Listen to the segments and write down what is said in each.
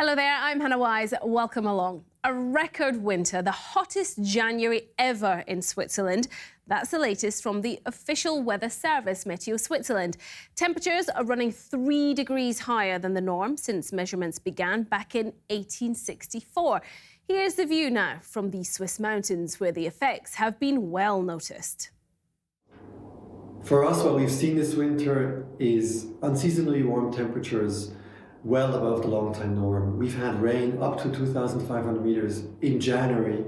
Hello there, I'm Hannah Wise. Welcome along. A record winter, the hottest January ever in Switzerland. That's the latest from the official weather service, Meteo Switzerland. Temperatures are running 3 degrees higher than the norm since measurements began back in 1864. Here's the view now from the Swiss mountains, where the effects have been well noticed. For us, what we've seen this winter is unseasonably warm temperatures well above the long-time norm. We've had rain up to 2,500 meters in January.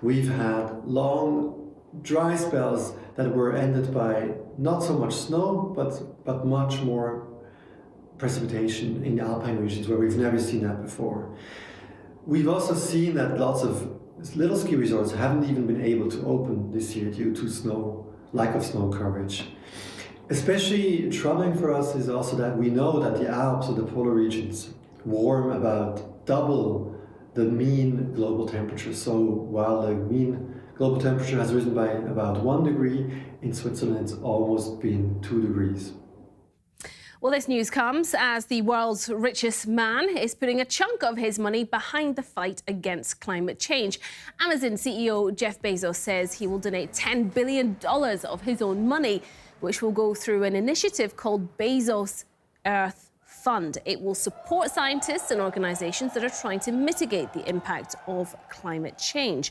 We've had long, dry spells that were ended by not so much snow, but much more precipitation in the alpine regions where we've never seen that before. We've also seen that lots of little ski resorts haven't even been able to open this year due to lack of snow coverage. Especially troubling for us is also that we know that the Alps or the polar regions warm about double the mean global temperature. So while the mean global temperature has risen by about 1 degree, in Switzerland it's almost been 2 degrees. Well, this news comes as the world's richest man is putting a chunk of his money behind the fight against climate change. Amazon CEO Jeff Bezos says he will donate $10 billion of his own money, which will go through an initiative called Bezos Earth Fund. It will support scientists and organizations that are trying to mitigate the impact of climate change.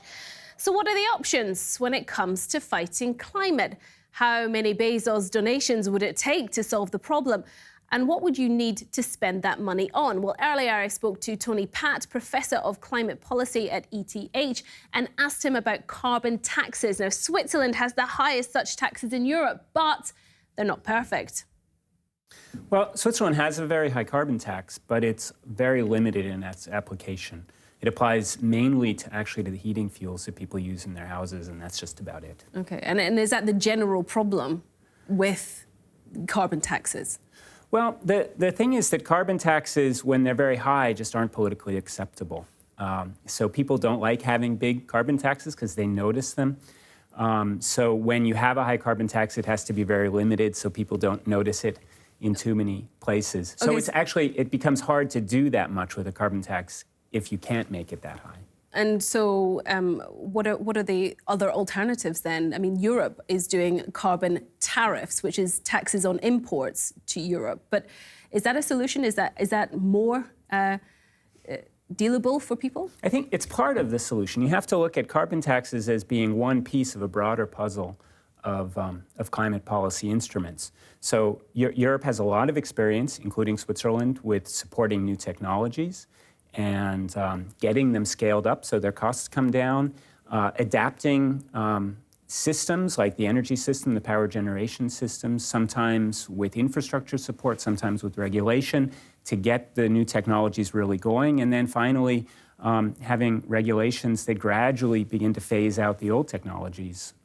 So what are the options when it comes to fighting climate? How many Bezos donations would it take to solve the problem? And what would you need to spend that money on? Well, earlier I spoke to Tony Patt, Professor of Climate Policy at ETH, and asked him about carbon taxes. Now, Switzerland has the highest such taxes in Europe, but they're not perfect. Well, Switzerland has a very high carbon tax, but it's very limited in its application. It applies mainly to the heating fuels that people use in their houses, and that's just about it. Okay, and is that the general problem with carbon taxes? Well, the thing is that carbon taxes, when they're very high, just aren't politically acceptable. So people don't like having big carbon taxes because they notice them. So when you have a high carbon tax, it has to be very limited so people don't notice it in too many places. So it becomes hard to do that much with a carbon tax if you can't make it that high. And so what are the other alternatives then? I mean, Europe is doing carbon tariffs, which is taxes on imports to Europe. But is that a solution? Is that more dealable for people? I think it's part of the solution. You have to look at carbon taxes as being one piece of a broader puzzle of climate policy instruments. So Europe has a lot of experience, including Switzerland, with supporting new technologies and getting them scaled up so their costs come down, adapting systems like the energy system, the power generation systems, sometimes with infrastructure support, sometimes with regulation, to get the new technologies really going. And then finally, having regulations that gradually begin to phase out the old technologies.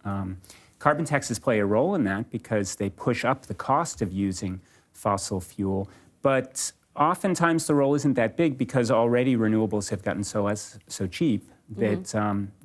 Carbon taxes play a role in that because they push up the cost of using fossil fuel, but oftentimes the role isn't that big because already renewables have gotten so cheap that,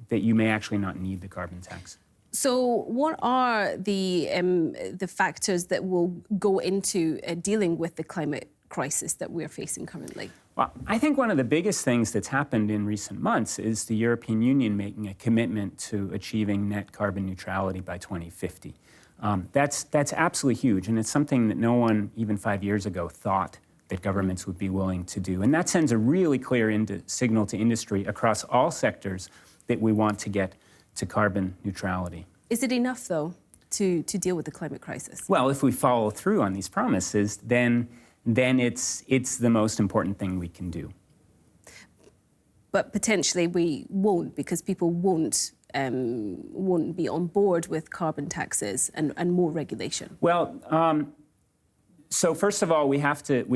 that you may actually not need the carbon tax. So what are the factors that will go into dealing with the climate crisis that we're facing currently? Well, I think one of the biggest things that's happened in recent months is the European Union making a commitment to achieving net carbon neutrality by 2050. That's absolutely huge, and it's something that no one, even 5 years ago, thought that governments would be willing to do. And that sends a really clear signal to industry across all sectors that we want to get to carbon neutrality. Is it enough, though, to deal with the climate crisis? Well, if we follow through on these promises, then it's the most important thing we can do. But potentially we won't, because people won't be on board with carbon taxes and more regulation. Well, so first of all, we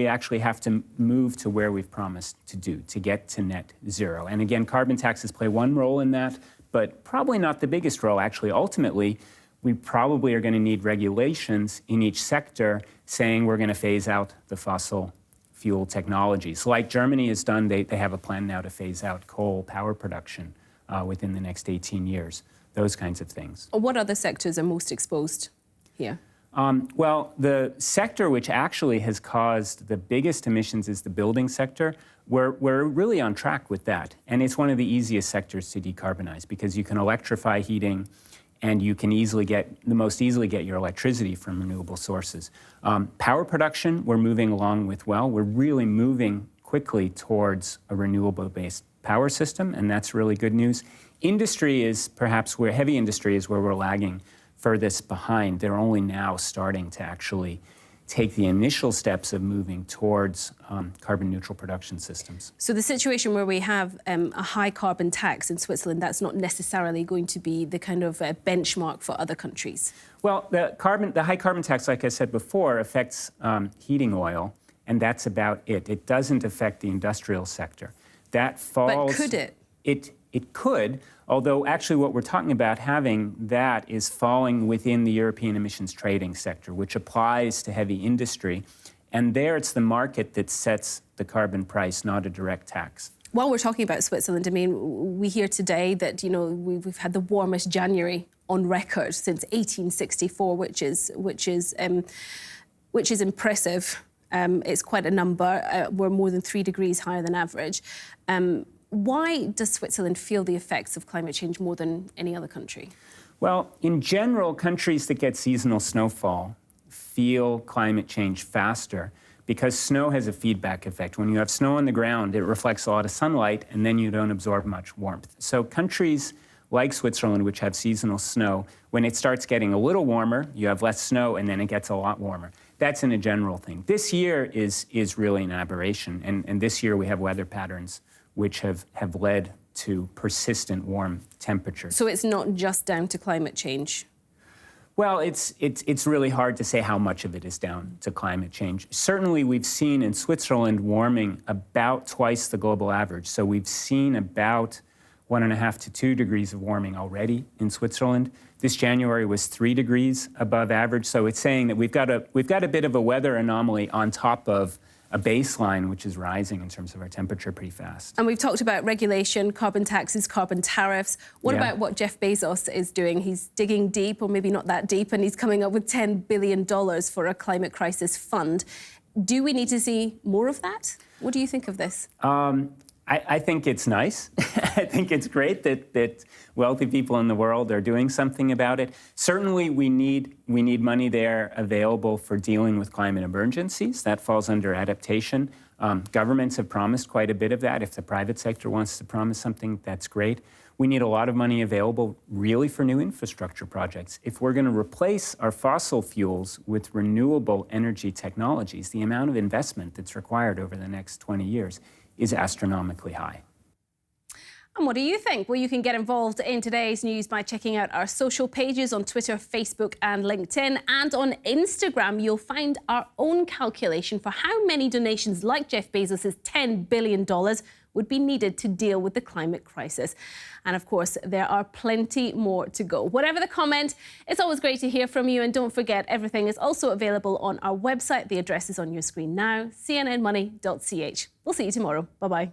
actually have to move to where we've promised to get to net zero. And again, carbon taxes play one role in that, but probably not the biggest role. Actually, ultimately, we probably are going to need regulations in each sector saying we're going to phase out the fossil fuel technologies. Like Germany has done, they have a plan now to phase out coal power production within the next 18 years, those kinds of things. What other sectors are most exposed here? Well, the sector which actually has caused the biggest emissions is the building sector. We're really on track with that. And it's one of the easiest sectors to decarbonize because you can electrify heating and you can most easily get your electricity from renewable sources. Power production, we're moving along with well. We're really moving quickly towards a renewable-based power system, and that's really good news. Industry is perhaps where heavy industry is where we're lagging furthest behind. They're only now starting to actually take the initial steps of moving towards carbon neutral production systems. So the situation where we have a high carbon tax in Switzerland, that's not necessarily going to be the kind of benchmark for other countries? Well, the high carbon tax, like I said before, affects heating oil, and that's about it. It doesn't affect the industrial sector. That falls. But could it? It could, although actually what we're talking about having that is falling within the European emissions trading sector, which applies to heavy industry. And there it's the market that sets the carbon price, not a direct tax. While we're talking about Switzerland, I mean, we hear today that, you know, we've had the warmest January on record since 1864, which is impressive. It's quite a number. We're more than 3 degrees higher than average. Why does Switzerland feel the effects of climate change more than any other country? Well, in general, countries that get seasonal snowfall feel climate change faster because snow has a feedback effect. When you have snow on the ground, it reflects a lot of sunlight, and then you don't absorb much warmth. So countries like Switzerland, which have seasonal snow, when it starts getting a little warmer, you have less snow, and then it gets a lot warmer. That's in a general thing. This year is really an aberration, and this year we have weather patterns which have led to persistent warm temperatures. So it's not just down to climate change? Well, it's really hard to say how much of it is down to climate change. Certainly, we've seen in Switzerland warming about twice the global average. So we've seen about 1.5 to 2 degrees of warming already in Switzerland. This January was 3 degrees above average. So it's saying that we've got a bit of a weather anomaly on top of a baseline which is rising in terms of our temperature pretty fast. And we've talked about regulation, carbon taxes, carbon tariffs. What about what Jeff Bezos is doing? He's digging deep, or maybe not that deep, and he's coming up with $10 billion for a climate crisis fund. Do we need to see more of that? What do you think of this? I think it's nice. I think it's great that wealthy people in the world are doing something about it. Certainly, we need money there available for dealing with climate emergencies. That falls under adaptation. Governments have promised quite a bit of that. If the private sector wants to promise something, that's great. We need a lot of money available really for new infrastructure projects. If we're going to replace our fossil fuels with renewable energy technologies, the amount of investment that's required over the next 20 years is astronomically high. And what do you think? Well, you can get involved in today's news by checking out our social pages on Twitter, Facebook and LinkedIn. And on Instagram, you'll find our own calculation for how many donations like Jeff Bezos' $10 billion would be needed to deal with the climate crisis. And of course, there are plenty more to go. Whatever the comment, it's always great to hear from you. And don't forget, everything is also available on our website. The address is on your screen now, cnnmoney.ch. We'll see you tomorrow. Bye-bye.